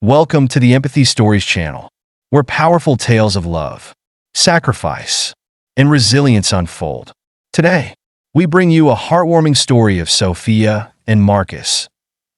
Welcome to the Empathy Stories channel, where powerful tales of love, sacrifice, and resilience unfold. Today, we bring you a heartwarming story of Sophia and Marcus,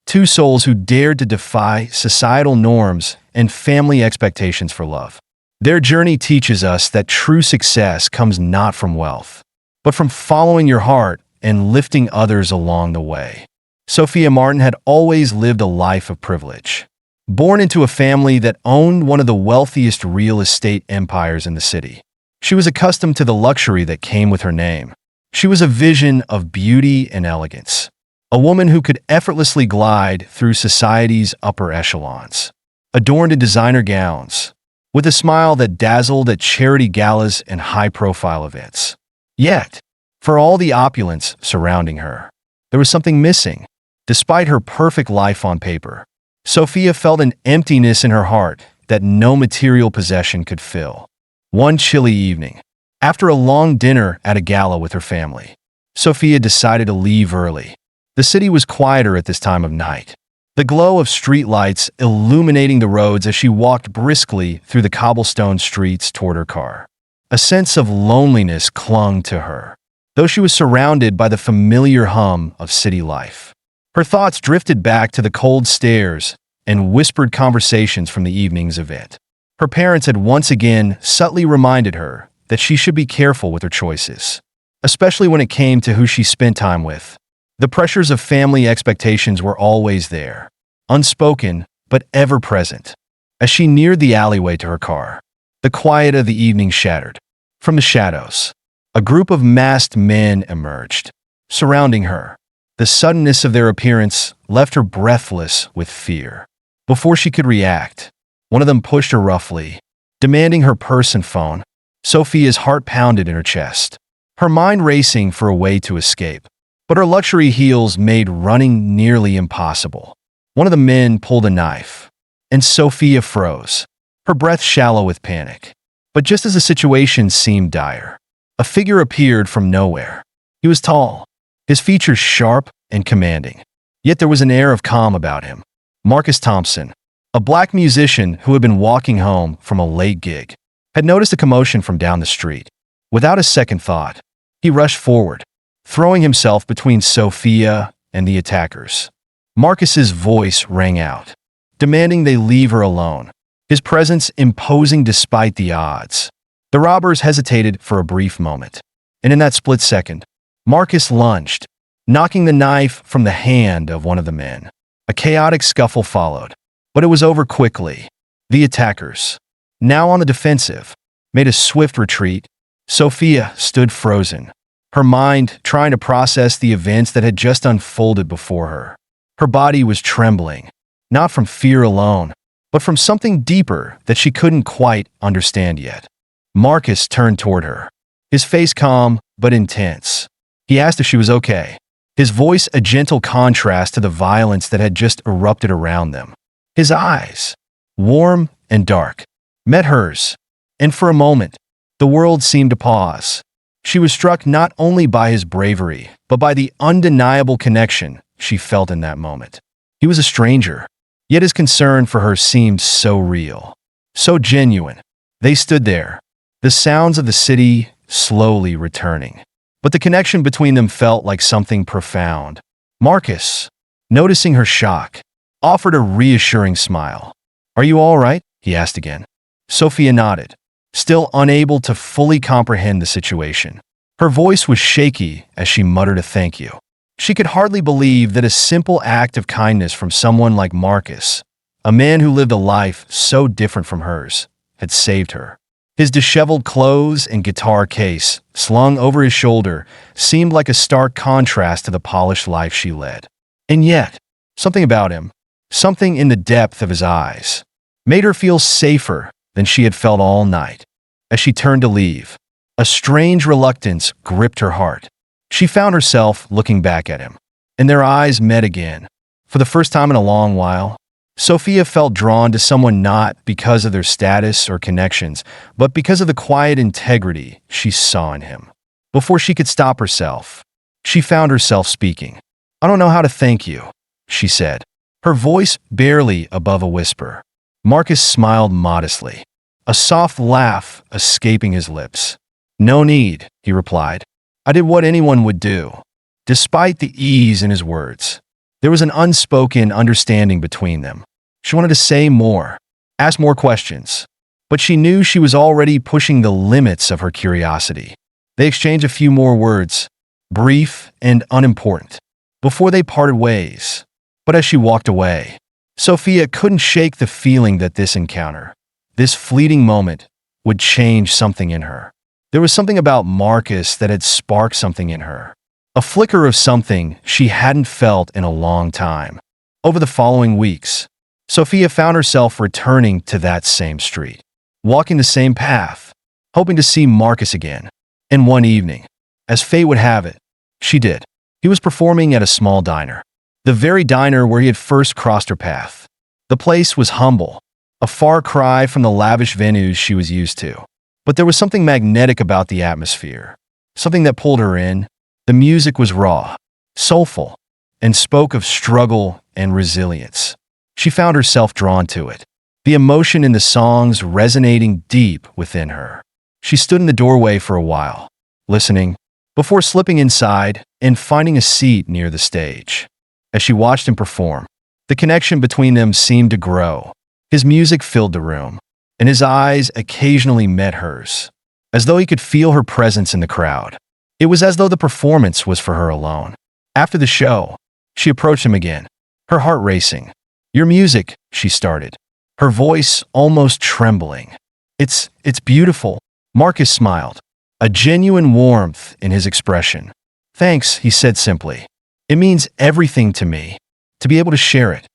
two souls who dared to defy societal norms and family expectations for love. Their journey teaches us that true success comes not from wealth, but from following your heart and lifting others along the way. Sophia Martin had always lived a life of privilege. Born into a family that owned one of the wealthiest real estate empires in the city, she was accustomed to the luxury that came with her name. She was a vision of beauty and elegance, a woman who could effortlessly glide through society's upper echelons, adorned in designer gowns, with a smile that dazzled at charity galas and high-profile events. Yet, for all the opulence surrounding her, there was something missing. Despite her perfect life on paper, Sophia felt an emptiness in her heart that no material possession could fill. One chilly evening, after a long dinner at a gala with her family, Sophia decided to leave early. The city was quieter at this time of night, the glow of streetlights illuminating the roads as she walked briskly through the cobblestone streets toward her car. A sense of loneliness clung to her, though she was surrounded by the familiar hum of city life. Her thoughts drifted back to the cold stares and whispered conversations from the evening's event. Her parents had once again subtly reminded her that she should be careful with her choices, especially when it came to who she spent time with. The pressures of family expectations were always there, unspoken but ever present. As she neared the alleyway to her car, the quiet of the evening shattered. From the shadows, a group of masked men emerged, surrounding her. The suddenness of their appearance left her breathless with fear. Before she could react, one of them pushed her roughly, demanding her purse and phone. Sophia's heart pounded in her chest, her mind racing for a way to escape. But her luxury heels made running nearly impossible. One of the men pulled a knife, and Sophia froze, her breath shallow with panic. But just as the situation seemed dire, a figure appeared from nowhere. He was tall, his features sharp and commanding, yet there was an air of calm about him. Marcus Thompson, a black musician who had been walking home from a late gig, had noticed a commotion from down the street. Without a second thought, he rushed forward, throwing himself between Sophia and the attackers. Marcus's voice rang out, demanding they leave her alone, his presence imposing despite the odds. The robbers hesitated for a brief moment, and in that split second, Marcus lunged, knocking the knife from the hand of one of the men. A chaotic scuffle followed, but it was over quickly. The attackers, now on the defensive, made a swift retreat. Sophia stood frozen, her mind trying to process the events that had just unfolded before her. Her body was trembling, not from fear alone, but from something deeper that she couldn't quite understand yet. Marcus turned toward her, his face calm but intense. He asked if she was okay, his voice a gentle contrast to the violence that had just erupted around them. His eyes, warm and dark, met hers, and for a moment, the world seemed to pause. She was struck not only by his bravery, but by the undeniable connection she felt in that moment. He was a stranger, yet his concern for her seemed so real, so genuine. They stood there, the sounds of the city slowly returning. But the connection between them felt like something profound. Marcus, noticing her shock, offered a reassuring smile. "Are you all right?" he asked again. Sophia nodded, still unable to fully comprehend the situation. Her voice was shaky as she muttered a thank you. She could hardly believe that a simple act of kindness from someone like Marcus, a man who lived a life so different from hers, had saved her. His disheveled clothes and guitar case, slung over his shoulder, seemed like a stark contrast to the polished life she led. And yet, something about him, something in the depth of his eyes, made her feel safer than she had felt all night. As she turned to leave, a strange reluctance gripped her heart. She found herself looking back at him, and their eyes met again. For the first time in a long while, Sophia felt drawn to someone not because of their status or connections, but because of the quiet integrity she saw in him. Before she could stop herself, she found herself speaking. "I don't know how to thank you," she said, her voice barely above a whisper. Marcus smiled modestly, a soft laugh escaping his lips. "No need," he replied. "I did what anyone would do." Despite the ease in his words, there was an unspoken understanding between them. She wanted to say more, ask more questions, but she knew she was already pushing the limits of her curiosity. They exchanged a few more words, brief and unimportant, before they parted ways. But as she walked away, Sophia couldn't shake the feeling that this encounter, this fleeting moment, would change something in her. There was something about Marcus that had sparked something in her, a flicker of something she hadn't felt in a long time. Over the following weeks, Sophia found herself returning to that same street, walking the same path, hoping to see Marcus again. And one evening, as fate would have it, she did. He was performing at a small diner, the very diner where he had first crossed her path. The place was humble, a far cry from the lavish venues she was used to. But there was something magnetic about the atmosphere, something that pulled her in. The music was raw, soulful, and spoke of struggle and resilience. She found herself drawn to it, the emotion in the songs resonating deep within her. She stood in the doorway for a while, listening, before slipping inside and finding a seat near the stage. As she watched him perform, the connection between them seemed to grow. His music filled the room, and his eyes occasionally met hers, as though he could feel her presence in the crowd. It was as though the performance was for her alone. After the show, she approached him again, her heart racing. "Your music," she started, her voice almost trembling. It's beautiful." Marcus smiled, a genuine warmth in his expression. "Thanks," he said simply. "It means everything to me, to be able to share it."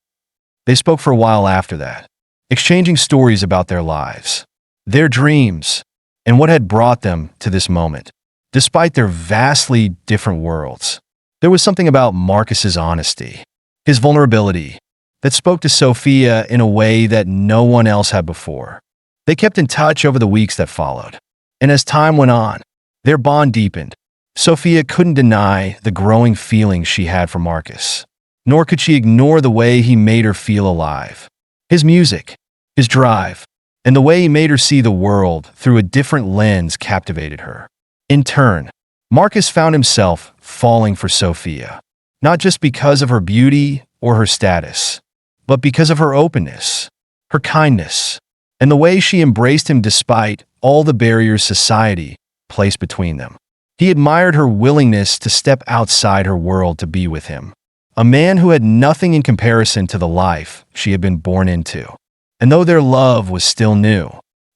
They spoke for a while after that, exchanging stories about their lives, their dreams, and what had brought them to this moment. Despite their vastly different worlds, there was something about Marcus's honesty, his vulnerability, that spoke to Sophia in a way that no one else had before. They kept in touch over the weeks that followed, and as time went on, their bond deepened. Sophia couldn't deny the growing feelings she had for Marcus, nor could she ignore the way he made her feel alive. His music, his drive, and the way he made her see the world through a different lens captivated her. In turn, Marcus found himself falling for Sophia, not just because of her beauty or her status, but because of her openness, her kindness, and the way she embraced him despite all the barriers society placed between them. He admired her willingness to step outside her world to be with him, a man who had nothing in comparison to the life she had been born into. And though their love was still new,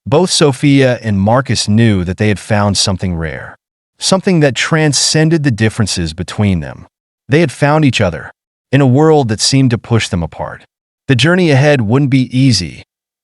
both Sophia and Marcus knew that they had found something rare, something that transcended the differences between them. They had found each other in a world that seemed to push them apart. The journey ahead wouldn't be easy.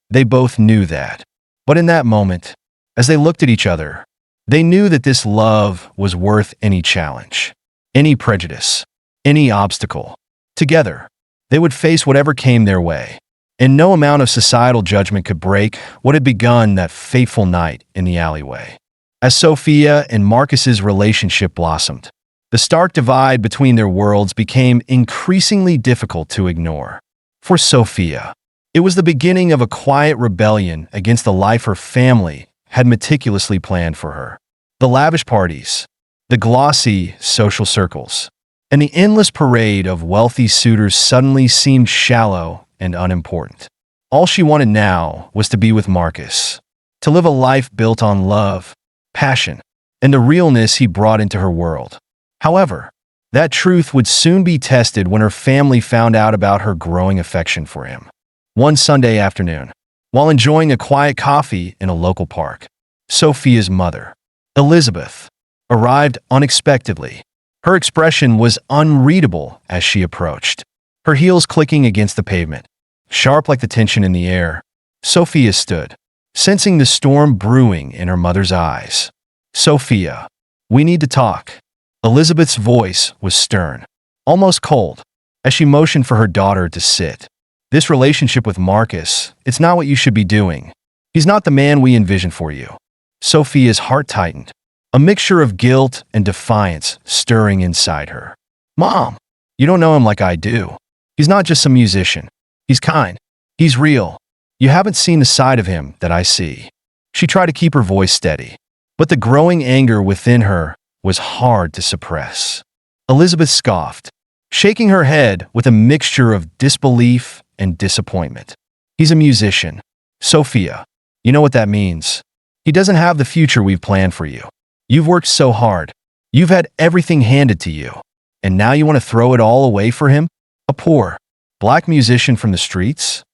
They both knew that. But in that moment, as they looked at each other, they knew that this love was worth any challenge, any prejudice, any obstacle. Together, they would face whatever came their way, and no amount of societal judgment could break what had begun that fateful night in the alleyway. As Sophia and Marcus's relationship blossomed, the stark divide between their worlds became increasingly difficult to ignore. For Sophia, it was the beginning of a quiet rebellion against the life her family had meticulously planned for her. The lavish parties, the glossy social circles, and the endless parade of wealthy suitors suddenly seemed shallow and unimportant. All she wanted now was to be with Marcus, to live a life built on love, passion, and the realness he brought into her world. However, that truth would soon be tested when her family found out about her growing affection for him. One Sunday afternoon, while enjoying a quiet coffee in a local park, Sophia's mother, Elizabeth, arrived unexpectedly. Her expression was unreadable as she approached, her heels clicking against the pavement. Sharp like the tension in the air, Sophia stood, sensing the storm brewing in her mother's eyes. "Sophia, we need to talk." Elizabeth's voice was stern, almost cold, as she motioned for her daughter to sit. "This relationship with Marcus, it's not what you should be doing. He's not the man we envisioned for you." Sophia's heart tightened, a mixture of guilt and defiance stirring inside her. "Mom, you don't know him like I do. He's not just some musician. He's kind. He's real. You haven't seen the side of him that I see." She tried to keep her voice steady, but the growing anger within her was hard to suppress. Elizabeth scoffed, shaking her head with a mixture of disbelief and disappointment. "He's a musician. Sophia, you know what that means. He doesn't have the future we've planned for you. You've worked so hard. You've had everything handed to you. And now you want to throw it all away for him? A poor, black musician from the streets?"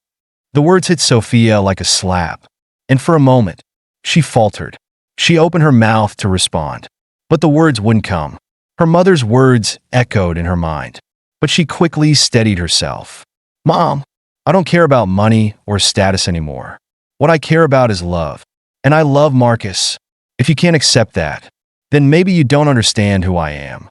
The words hit Sophia like a slap, and for a moment, she faltered. She opened her mouth to respond, but the words wouldn't come. Her mother's words echoed in her mind, but she quickly steadied herself. "Mom, I don't care about money or status anymore. What I care about is love. And I love Marcus. If you can't accept that, then maybe you don't understand who I am."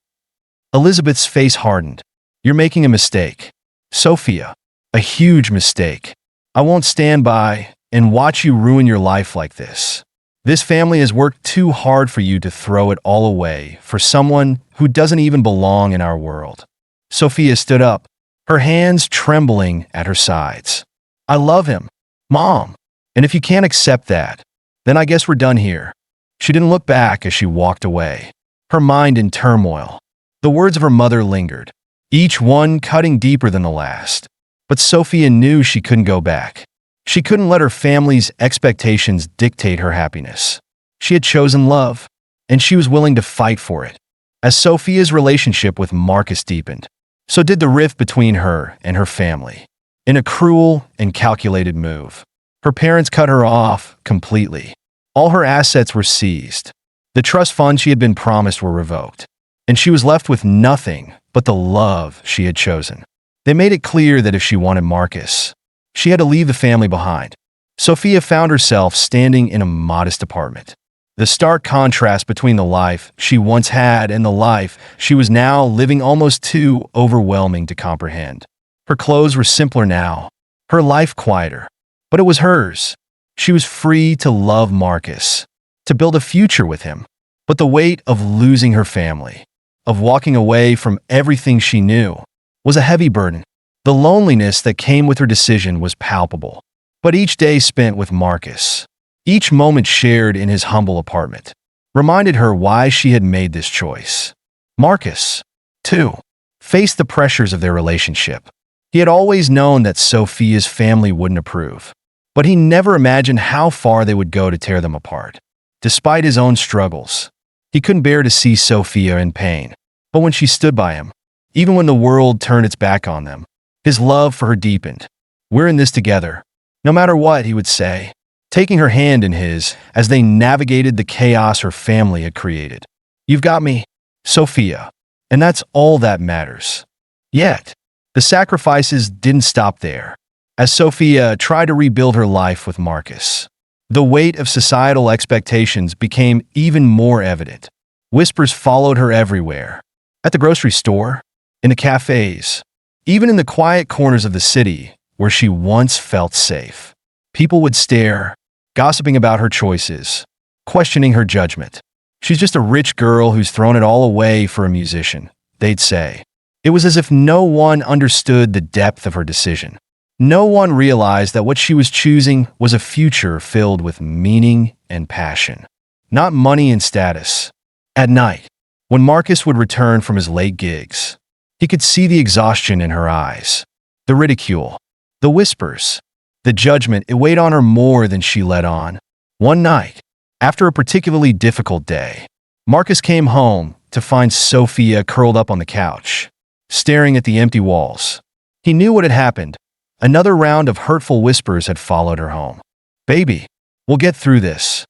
Elizabeth's face hardened. "You're making a mistake, Sophia. A huge mistake. I won't stand by and watch you ruin your life like this. This family has worked too hard for you to throw it all away for someone who doesn't even belong in our world." Sophia stood up, her hands trembling at her sides. "I love him, Mom. And if you can't accept that, then I guess we're done here." She didn't look back as she walked away, her mind in turmoil. The words of her mother lingered, each one cutting deeper than the last. But Sophia knew she couldn't go back. She couldn't let her family's expectations dictate her happiness. She had chosen love, and she was willing to fight for it. As Sophia's relationship with Marcus deepened, so did the rift between her and her family. In a cruel and calculated move, her parents cut her off completely. All her assets were seized. The trust funds she had been promised were revoked, and she was left with nothing but the love she had chosen. They made it clear that if she wanted Marcus, she had to leave the family behind. Sophia found herself standing in a modest apartment. The stark contrast between the life she once had and the life she was now living almost too overwhelming to comprehend. Her clothes were simpler now, her life quieter, but it was hers. She was free to love Marcus, to build a future with him. But the weight of losing her family, of walking away from everything she knew, was a heavy burden. The loneliness that came with her decision was palpable. But each day spent with Marcus, each moment shared in his humble apartment, reminded her why she had made this choice. Marcus, too, faced the pressures of their relationship. He had always known that Sophia's family wouldn't approve, but he never imagined how far they would go to tear them apart. Despite his own struggles, he couldn't bear to see Sophia in pain. But when she stood by him, even when the world turned its back on them, his love for her deepened. "We're in this together, no matter what," he would say, taking her hand in his as they navigated the chaos her family had created. "You've got me, Sophia, and that's all that matters." Yet, the sacrifices didn't stop there. As Sophia tried to rebuild her life with Marcus, the weight of societal expectations became even more evident. Whispers followed her everywhere. At the grocery store, in the cafes, even in the quiet corners of the city where she once felt safe. People would stare, gossiping about her choices, questioning her judgment. "She's just a rich girl who's thrown it all away for a musician," they'd say. It was as if no one understood the depth of her decision. No one realized that what she was choosing was a future filled with meaning and passion, not money and status. At night, when Marcus would return from his late gigs, he could see the exhaustion in her eyes, the ridicule, the whispers, the judgment. It weighed on her more than she let on. One night, after a particularly difficult day, Marcus came home to find Sophia curled up on the couch, staring at the empty walls. He knew what had happened. Another round of hurtful whispers had followed her home. "Baby, we'll get through this,"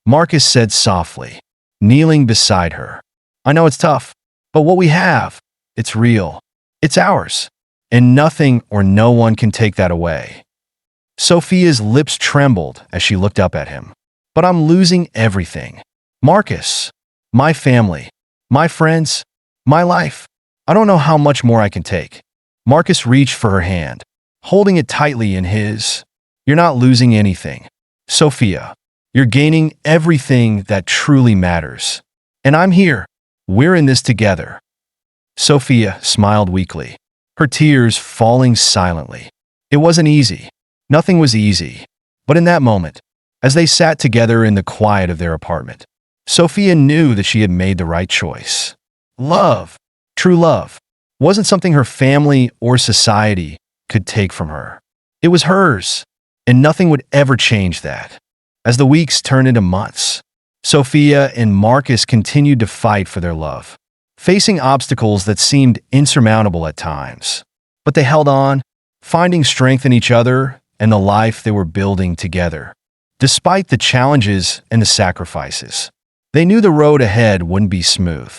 Marcus said softly, kneeling beside her. "I know it's tough, but what we have, it's real. It's ours, and nothing or no one can take that away." Sophia's lips trembled as she looked up at him. "But I'm losing everything. Marcus, my family, my friends, my life. I don't know how much more I can take." Marcus reached for her hand, holding it tightly in his. "You're not losing anything, Sophia. You're gaining everything that truly matters. And I'm here. We're in this together." Sophia smiled weakly, her tears falling silently. It wasn't easy. Nothing was easy. But in that moment, as they sat together in the quiet of their apartment, Sophia knew that she had made the right choice. Love, true love, wasn't something her family or society could take from her. It was hers, and nothing would ever change that. As the weeks turned into months, Sophia and Marcus continued to fight for their love, facing obstacles that seemed insurmountable at times. But they held on, finding strength in each other and the life they were building together. Despite the challenges and the sacrifices, they knew the road ahead wouldn't be smooth.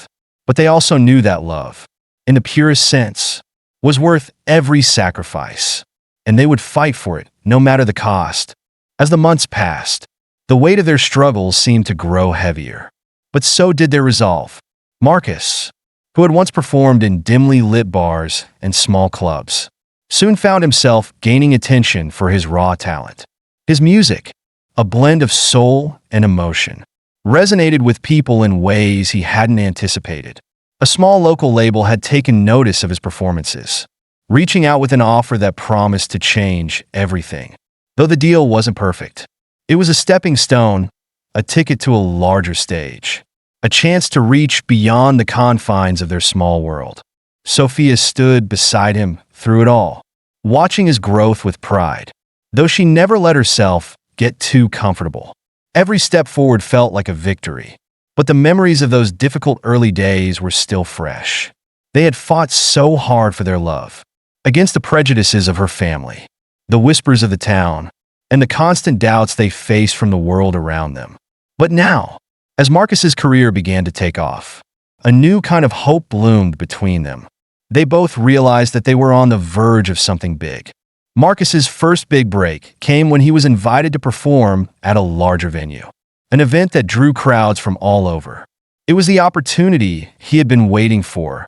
But they also knew that love, in the purest sense, was worth every sacrifice, and they would fight for it, no matter the cost. As the months passed, the weight of their struggles seemed to grow heavier. But so did their resolve. Marcus, who had once performed in dimly lit bars and small clubs, soon found himself gaining attention for his raw talent. His music, a blend of soul and emotion, resonated with people in ways he hadn't anticipated. A small local label had taken notice of his performances, reaching out with an offer that promised to change everything. Though the deal wasn't perfect, it was a stepping stone, a ticket to a larger stage, a chance to reach beyond the confines of their small world. Sophia stood beside him through it all, watching his growth with pride, though she never let herself get too comfortable. Every step forward felt like a victory, but the memories of those difficult early days were still fresh. They had fought so hard for their love, against the prejudices of her family, the whispers of the town, and the constant doubts they faced from the world around them. But now, as Marcus's career began to take off, a new kind of hope bloomed between them. They both realized that they were on the verge of something big. Marcus's first big break came when he was invited to perform at a larger venue, an event that drew crowds from all over. It was the opportunity he had been waiting for,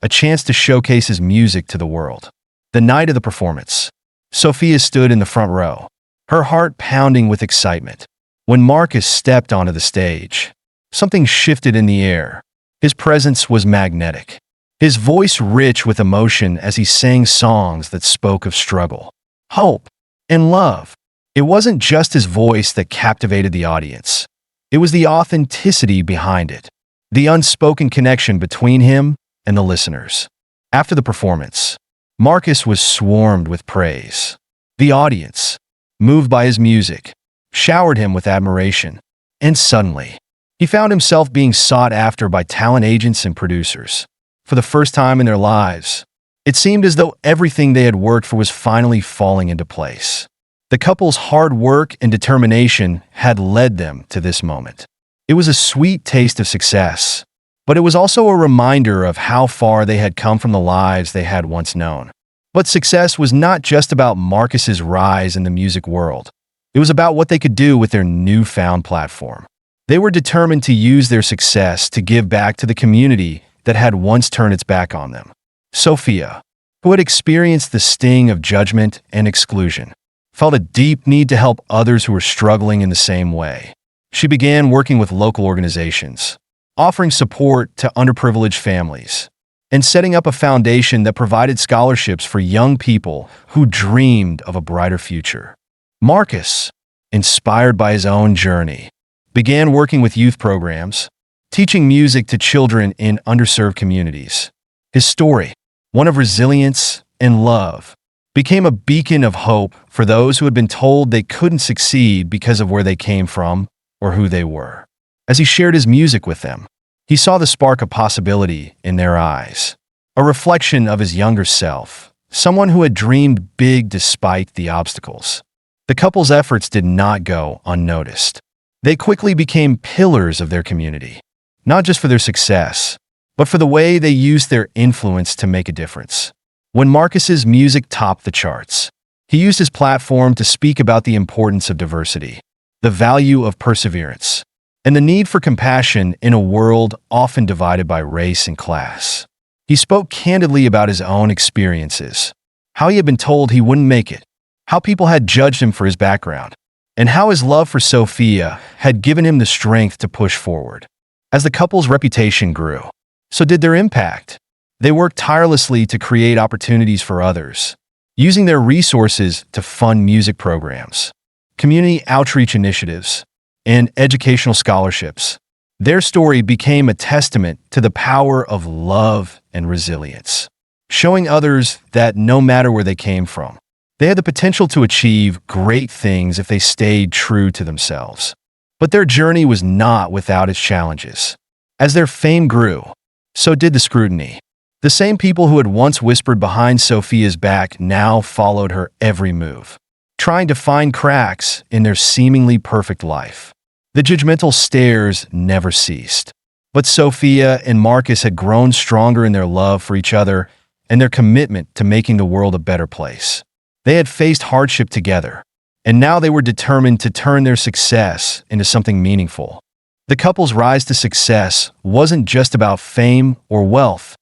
a chance to showcase his music to the world. The night of the performance, Sophia stood in the front row, her heart pounding with excitement. When Marcus stepped onto the stage, something shifted in the air. His presence was magnetic, his voice rich with emotion as he sang songs that spoke of struggle, hope, and love. It wasn't just his voice that captivated the audience. It was the authenticity behind it, the unspoken connection between him and the listeners. After the performance, Marcus was swarmed with praise. The audience, moved by his music, showered him with admiration, and suddenly, he found himself being sought after by talent agents and producers. For the first time in their lives, it seemed as though everything they had worked for was finally falling into place. The couple's hard work and determination had led them to this moment. It was a sweet taste of success, but it was also a reminder of how far they had come from the lives they had once known. But success was not just about Marcus's rise in the music world. It was about what they could do with their newfound platform. They were determined to use their success to give back to the community that had once turned its back on them. Sophia, who had experienced the sting of judgment and exclusion, felt a deep need to help others who were struggling in the same way. She began working with local organizations, offering support to underprivileged families, and setting up a foundation that provided scholarships for young people who dreamed of a brighter future. Marcus, inspired by his own journey, began working with youth programs, teaching music to children in underserved communities. His story, one of resilience and love, became a beacon of hope for those who had been told they couldn't succeed because of where they came from or who they were. As he shared his music with them, he saw the spark of possibility in their eyes, a reflection of his younger self, someone who had dreamed big despite the obstacles. The couple's efforts did not go unnoticed. They quickly became pillars of their community, not just for their success, but for the way they used their influence to make a difference. When Marcus's music topped the charts, he used his platform to speak about the importance of diversity, the value of perseverance, and the need for compassion in a world often divided by race and class. He spoke candidly about his own experiences, how he had been told he wouldn't make it, how people had judged him for his background, and how his love for Sophia had given him the strength to push forward. As the couple's reputation grew, so did their impact. They worked tirelessly to create opportunities for others, using their resources to fund music programs, community outreach initiatives, and educational scholarships. Their story became a testament to the power of love and resilience, showing others that no matter where they came from, they had the potential to achieve great things if they stayed true to themselves. But their journey was not without its challenges. As their fame grew, so did the scrutiny. The same people who had once whispered behind Sophia's back now followed her every move, trying to find cracks in their seemingly perfect life. The judgmental stares never ceased. But Sophia and Marcus had grown stronger in their love for each other and their commitment to making the world a better place. They had faced hardship together, and now they were determined to turn their success into something meaningful. The couple's rise to success wasn't just about fame or wealth.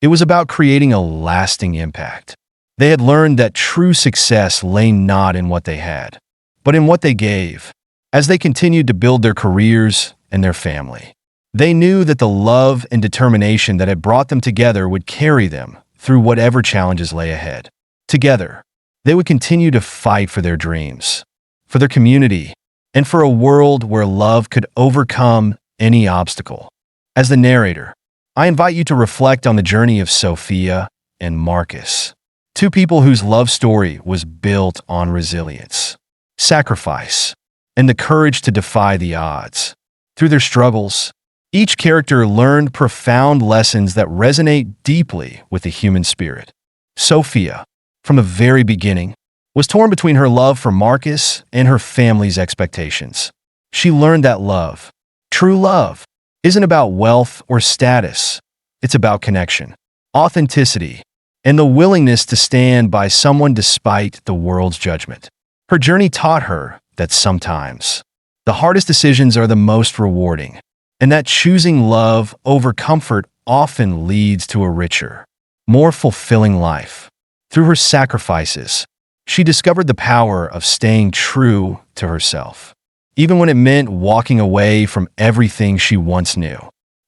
It was about creating a lasting impact. They had learned that true success lay not in what they had, but in what they gave. As they continued to build their careers and their family, they knew that the love and determination that had brought them together would carry them through whatever challenges lay ahead. Together, they would continue to fight for their dreams, for their community, and for a world where love could overcome any obstacle. As the narrator, I invite you to reflect on the journey of Sophia and Marcus, two people whose love story was built on resilience, sacrifice, and the courage to defy the odds. Through their struggles, each character learned profound lessons that resonate deeply with the human spirit. Sophia, from the very beginning, was torn between her love for Marcus and her family's expectations. She learned that love, true love, isn't about wealth or status. It's about connection, authenticity, and the willingness to stand by someone despite the world's judgment. Her journey taught her that sometimes the hardest decisions are the most rewarding, and that choosing love over comfort often leads to a richer, more fulfilling life. Through her sacrifices, she discovered the power of staying true to herself, even when it meant walking away from everything she once knew.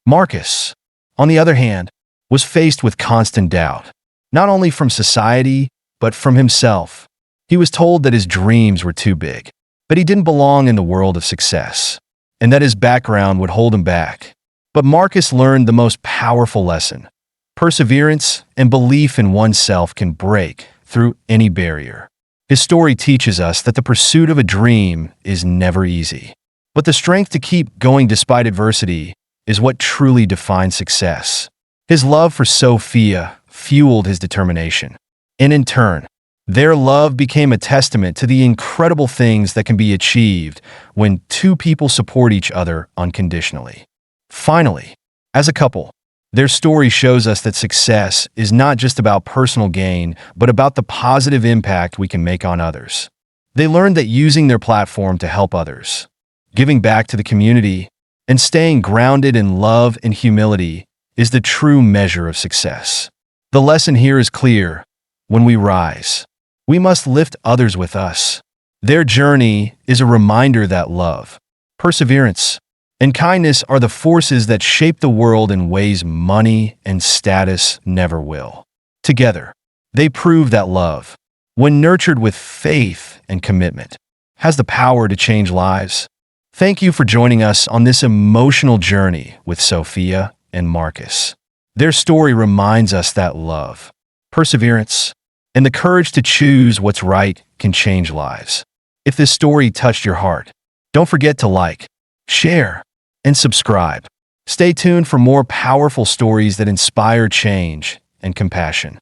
Marcus, on the other hand, was faced with constant doubt, not only from society, but from himself. He was told that his dreams were too big, that he didn't belong in the world of success, and that his background would hold him back. But Marcus learned the most powerful lesson. Perseverance and belief in oneself can break through any barrier. His story teaches us that the pursuit of a dream is never easy, but the strength to keep going despite adversity is what truly defines success. His love for Sophia fueled his determination, and in turn, their love became a testament to the incredible things that can be achieved when two people support each other unconditionally. Finally, as a couple, their story shows us that success is not just about personal gain, but about the positive impact we can make on others. They learned that using their platform to help others, giving back to the community, and staying grounded in love and humility is the true measure of success. The lesson here is clear. When we rise, we must lift others with us. Their journey is a reminder that love, perseverance, and kindness are the forces that shape the world in ways money and status never will. Together, they prove that love, when nurtured with faith and commitment, has the power to change lives. Thank you for joining us on this emotional journey with Sophia and Marcus. Their story reminds us that love, perseverance, and the courage to choose what's right can change lives. If this story touched your heart, don't forget to like, share, and subscribe. Stay tuned for more powerful stories that inspire change and compassion.